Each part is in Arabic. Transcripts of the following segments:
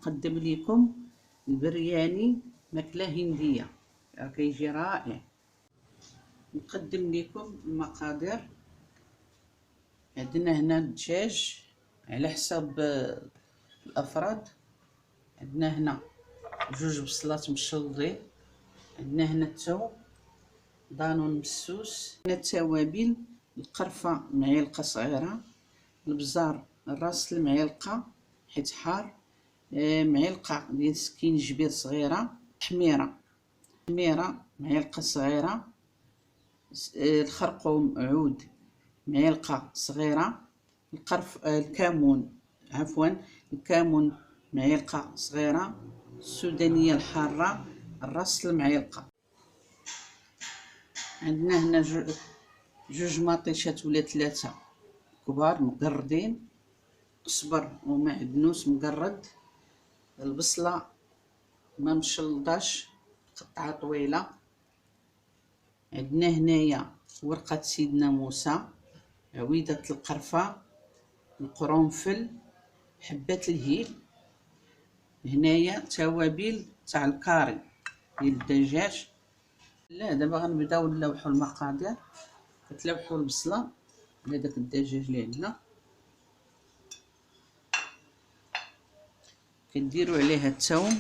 نقدم لكم البرياني ماكلة هندية كيجي رائع. نقدم لكم المقادير. عندنا هنا الدجاج على حساب الافراد. عندنا هنا 2 بصلات مشلضين، عندنا هنا الثوم، دانون مسوس، هنا التوابل، القرفة معلقة صغيرة، البزار راس المعلقة حيت حار، معلقة ديال سكينجبير صغيرة، حميرة معلقة صغيرة، الخرقوم عود معلقة صغيرة، الكمون معلقة صغيرة، السودانية الحارة راس المعلقة. عندنا هنا 2 مطيشات ولا 3 كبار مقردين، قزبر ومعدنوس مقرد، البصلة ما مشلضاش قطعة طويلة. عندنا هنايا ورقة سيدنا موسى، عويدة القرفة، القرنفل، حبات الهيل. هنايا توابل تاع الكاري ديال الدجاج. لا دابا غنبداو نلوحو المقادير. كتلوحو البصله على داك الدجاج اللي عندنا، كديروا عليها الثوم،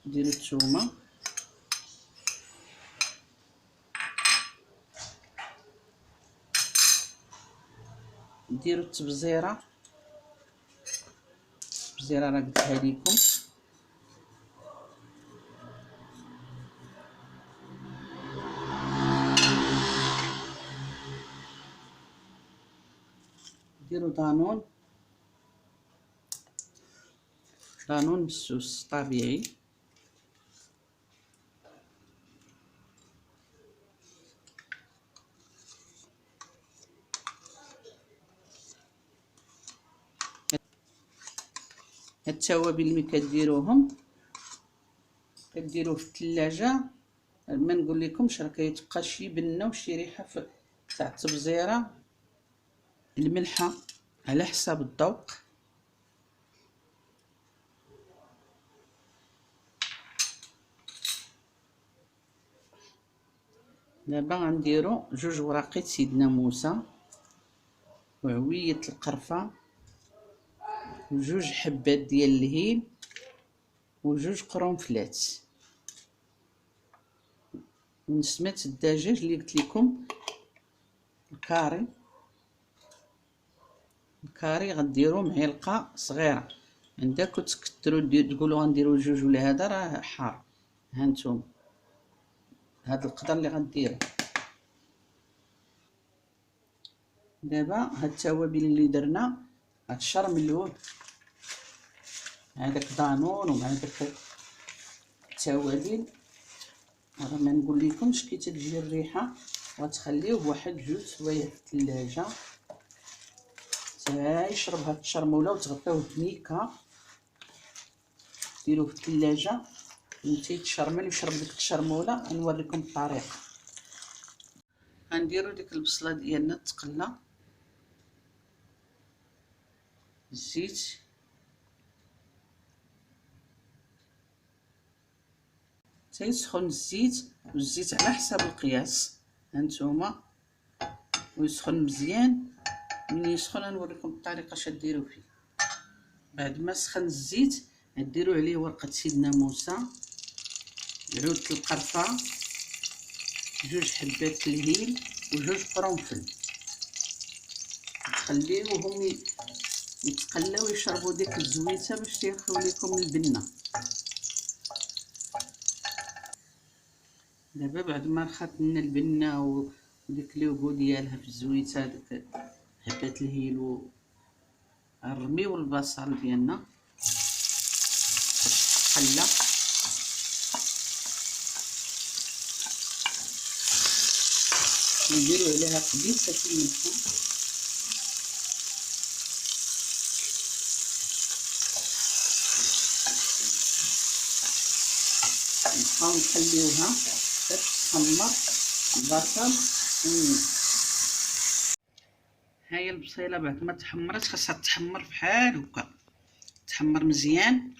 ديروا الثومه، ديروا التبزيره راه قلتها لكم، ديروا دانون مسوس طبيعي، هاد التوابل اللي كديروهم كديروه في الثلاجه. ما نقول لكمش راه كيتبقى شي بنه وشي ريحه تاع التبزيره. الملحه على حساب الذوق. دابا غنديرو 2 وراقيت سيدنا موسى وعوية القرفة و2 حبات ديال الهيل و2 قرنفلات. ونسمات الدجاج اللي قلت لكم الكاري غديروا معلقه صغيره. عندك تكثروا تقولوا غنديروا 2 ولا هذا راه حار. ها نتوما هاد القدر اللي غديروا. دابا هاد التوابل اللي درنا غتشرملوه مع داك دانون ومع داك التوابل. راه ما نقول لكمش كي تجي الريحه. وغتخليوه بواحد 2 سوايع في الثلاجه حتى يشرب هاد الشرموله وتغطيوه بميكا. ديروه في الثلاجه متى يتشرمل ويشرب ديك الشرموله. نوريكم الطريقه. غنديروا ديك البصله ديالنا تقلى، الزيت، تيسخن الزيت، والزيت على حساب القياس هانتوما، ويسخن مزيان. ملي يسخن نوريكم الطريقه اش ديروا فيه. بعد ما سخن الزيت ديروا عليه ورقه سيدنا موسى، عود القرفه، 2 حبات الهيل و2 قرنفل. خليوهم يتقلاو ويشربوا ديك الزويته باش تيرخيو لكم البنه. دابا بعد ما رخات لنا البنه وديك لوغو ديالها في الزويته، ديك حبات الهيل، نرميو البصل ديالنا تقلى. نديرو عليها قبيصه الملح، نبقاو نخليوها باش تحمر البصل هاهي البصيله بعد ما تحمرت خاصها تحمر بحال هكا، تحمر مزيان.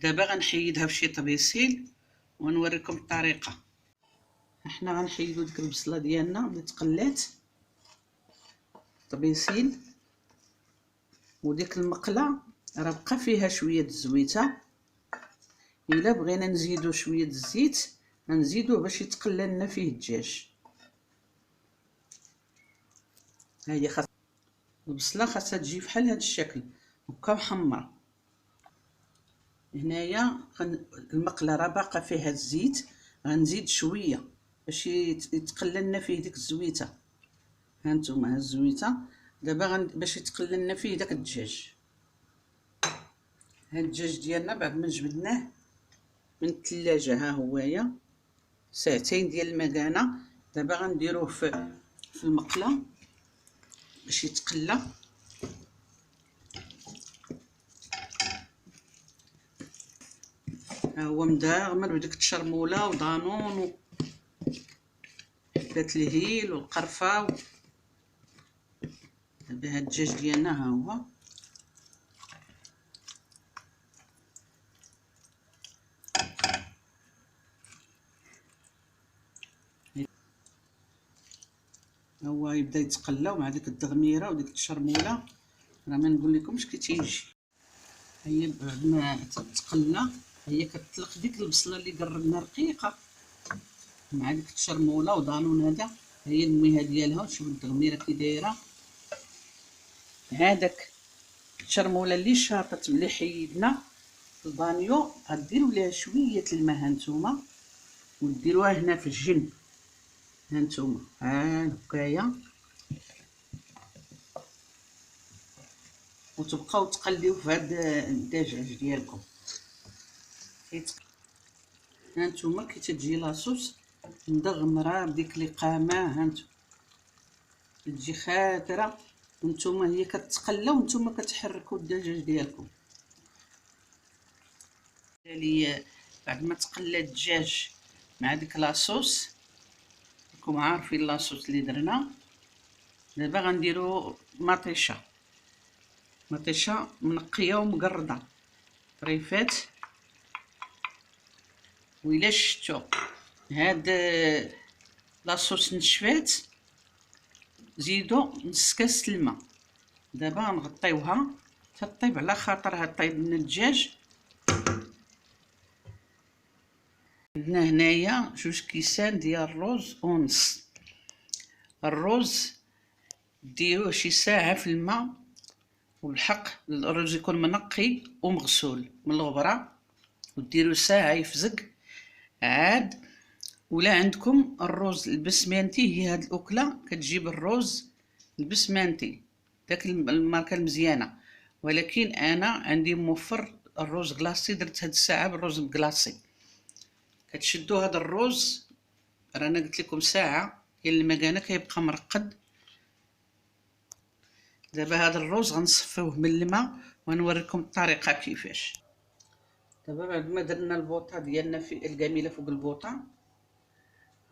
دابا غنحيدها فشي طبيسيل ونوريكم الطريقه. احنا غنحيدو ديك البصله ديالنا اللي تقلات طبيسيل، وديك المقله راه بقى فيها شويه الزويته. الا بغينا نزيدو شويه الزيت غنزيدوه باش يتقلى لنا فيه الدجاج. ها هي خاص البصله خاصها تجي بحال هذا الشكل هكا محمره. هنايا المقله راه باقا فيها الزيت، غنزيد شويه باش يتقلى لنا فيه ديك الزويته. ها نتوما ها الزويته دابا باش يتقلى لنا فيه داك الدجاج. ها الدجاج ديالنا بعد ما جبدناه من الثلاجه ها هويا ساعتين ديال المكانه. دابا غنديروه في المقله باش يتقلى. ها هو مداغمر بديك التشرموله ودانون وحبات الهيل والقرفه. دابا هاد الدجاج ديالنا ها هو يبدا يتقلى مع ديك الدغميره وديك التشرموله. راه ما نقول لكمش كي تيجي. هي بعد ما تتقلى هي كتطلق ديك البصله اللي قربنا رقيقه مع ديك التشرموله ودانون. هذا هي الميها ديالها. وشوف الدغميره كي دايره. هذاك التشرموله اللي شاطت ملي حيدنا البانيو غديروا ليها شويه الماء هانتوما وديروها هنا في الجنب. هانتوما ها هكايا وتبقاو تقليو في هذا الدجاج ديالكم. هانتوما كي تجي لاصوص مدغمره بديك القامه هانتوما تجي خاتره وانتوما هي كتقلى وانتوما كتحركوا الدجاج ديالكم. بعد ما تقلى الدجاج مع ديك لاصوص راكم عارفين لاصوص اللي درنا. دابا غنديروا مطيشه منقيه ومقرده طريفات. وإلا شفتوا هاد لاصوص نشفات زيدوا نص كاس الماء. دابا غنغطيوها تطيب على خاطرها طيب من الدجاج. عندنا هنايا 2 كيسان ديال الرز ونص. الرز ديروه شي ساعه في الماء، والحق الرز يكون منقي ومغسول من الغبره، وديروا ساعه يفزق عاد. ولا عندكم الرز البسمانتي هي هاد الاكله كتجيب الرز البسمانتي داك الماركه المزيانه، ولكن انا عندي موفر الرز كلاصي. درت هاد الساعه بالرز مكلاصي. كتشدوا هذا الرز رانا قلت لكم ساعه ديال المكانه كيبقى مرقد. دابا هذا الرز غنصفيوه من الماء ونوريكم الطريقه كيفاش. دابا بعد ما درنا البوطه ديالنا في القميله فوق البوطه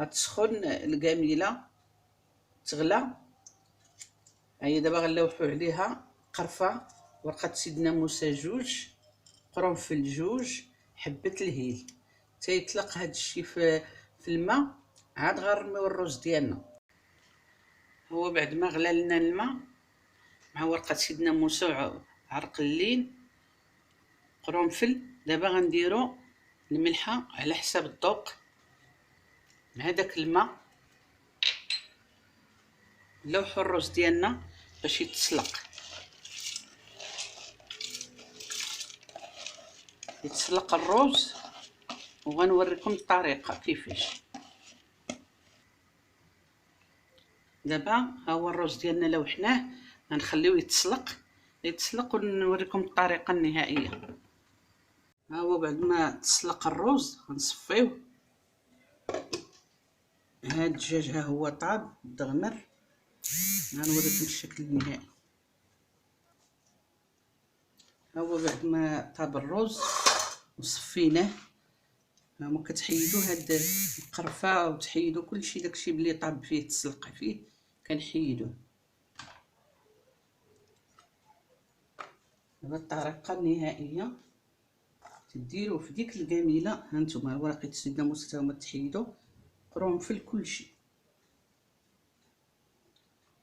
غتسخن القميله تغلى. هي دابا غنلوحو عليها قرفه، ورقه سيدنا موسى 2، قرنفل 2، حبه الهيل. تيطلق هذا الشيء في الماء عاد غنرميو الرز ديالنا. هو بعد ما غلى لنا الماء مع ورقه سيدنا موسى عرق اللين قرنفل، دابا غنديرو الملحه على حساب الذوق مع داك الماء. نلوحو الرز ديالنا باش يتسلق الرز وغنوريكم الطريقه كيفاش. دابا ها هو الرز ديالنا لوحناه غنخليوه يتسلق ونوريكم الطريقه النهائيه. ها هو بعد ما تسلق الرز غنصفيوه. هاد الدجاج ها هو طاب دغمر. غنوريكم الشكل النهائي. ها هو بعد ما طاب الرز وصفيناه هما كتحيدوا هاد القرفه وتحيدوا كلشي داكشي اللي طاب فيه تسلق فيه كنحيدوه. دابا الطريقه النهائيه تديروا في ديك الكميله. ها نتوما الورقه السيناموس حتى هما تحيدوا قرنفل كلشي.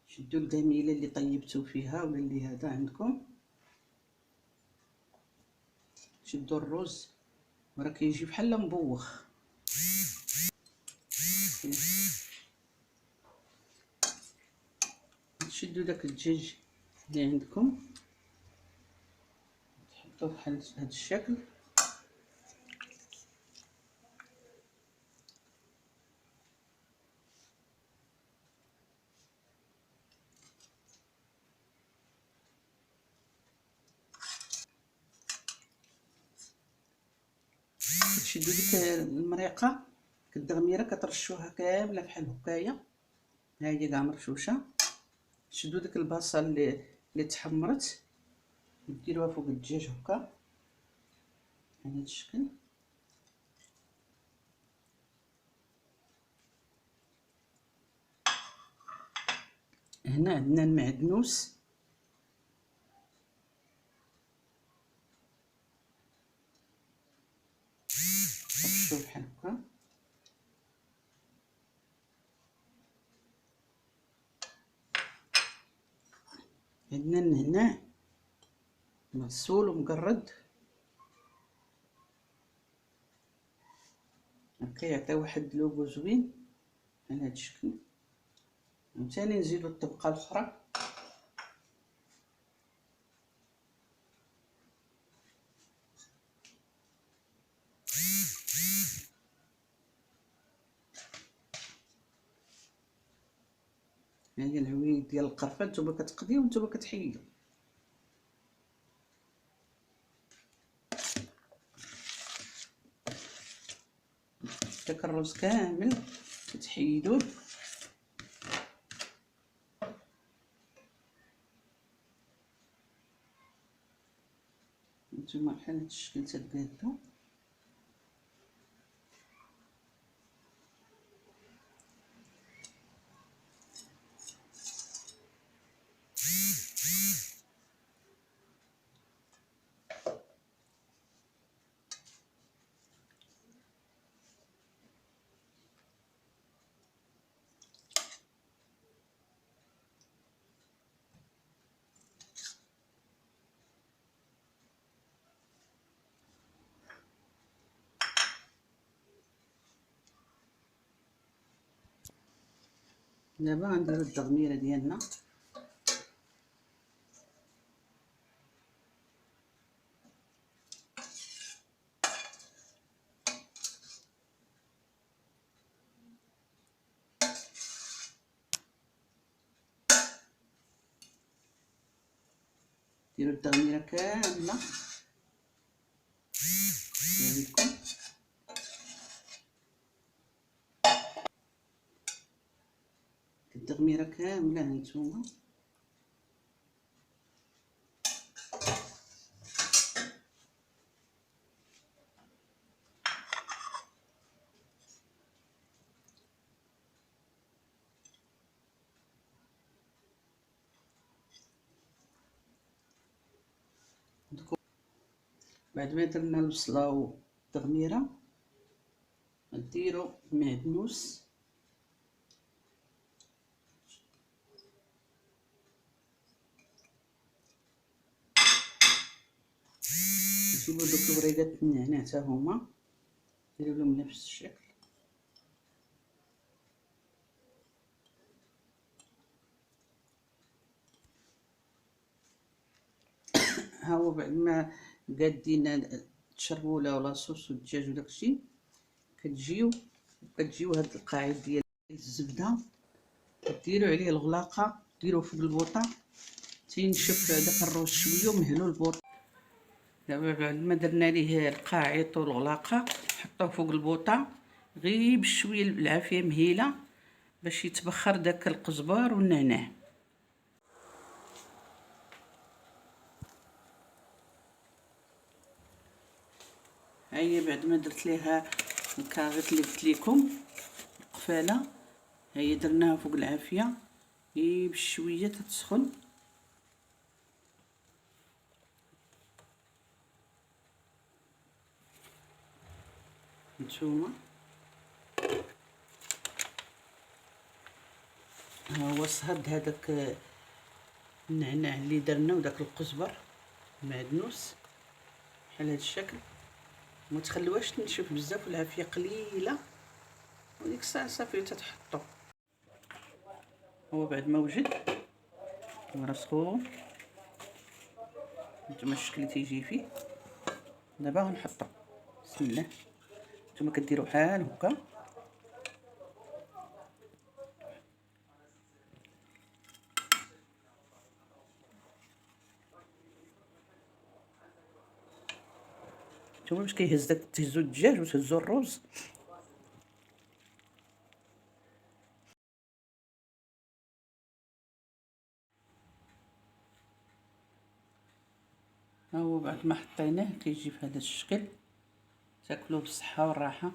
شدوا الكميله اللي طيبتوا فيها ولا اللي هذا عندكم، شدوا الرز وراه كيجي بحال مبوخ. شدوا داك الدجاج اللي عندكم تحطوه بحال هذا الشكل. كتشدوا ديك المريقه كالدغميره كترشوها كامله بحال هكايا، ها هي كاع مرشوشه. شدوا داك البصل اللي تحمرت ديروها فوق الدجاج هكا على هذا الشكل. هنا عندنا المعدنوس، شوف بحال هكا. عندنا النعناع مغسول ومقرد، هكا يعطي واحد لوغو زوين على هذا الشكل. ثاني نزيدو الطبقه الاخرى، ها هي العويد ديال القرفه. نتوما كتقضيو ونتوما كتحيدوا. داك الرز كامل كتحيدوه. نتوما بحال هاد الشكل تتقادو. دابا غنديرو الدغميره ديالنا. ديروا التغميره كامله ديالكم. التغميره كامله هانتوما. بعد ما درنا البصله والتغميره نديرو المعدنوس. نجيبو دوك الوريقات النعناع حتى هما نديرو لهم نفس الشكل. ها هو بعد ما قادين التشربوله ولا صوص الدجاج وداكشي كتجيو هاد القاعد ديال الزبده ديروا عليه الغلاقه، ديروه فوق البوطه تينشف داك الروز شويه ومهلوا البوطه. دابا بعد ما درنا ليه القاعط والغلاقه حطوه فوق البوطه غير بشويه بالعافيه مهيله باش يتبخر داك القزبر والنعناع. ها هي بعد ما درت ليها الكاغيط اللي قلت لكم القفاله هي درناها فوق العافيه بشويه تتسخن. نتوما ها هو صهد هذاك النعناع اللي درنا وداك القزبر المعدنوس بحال هذا الشكل. ما تخلوهاش تنشف بزاف والعافيه قليله، وديك الساعه صافي تتحطو. هو بعد ما وجد راه سخون، نتوما الشكل اللي تيجي فيه. دابا غنحطو بسم الله. نتوما كديروا بحال هكا نتوما باش كيهز داك تهزوا الدجاج وتهزوا الرز. ها هو بعد ما حطيناه كيجي في هذا الشكل. تاكلوه بالصحه والراحه.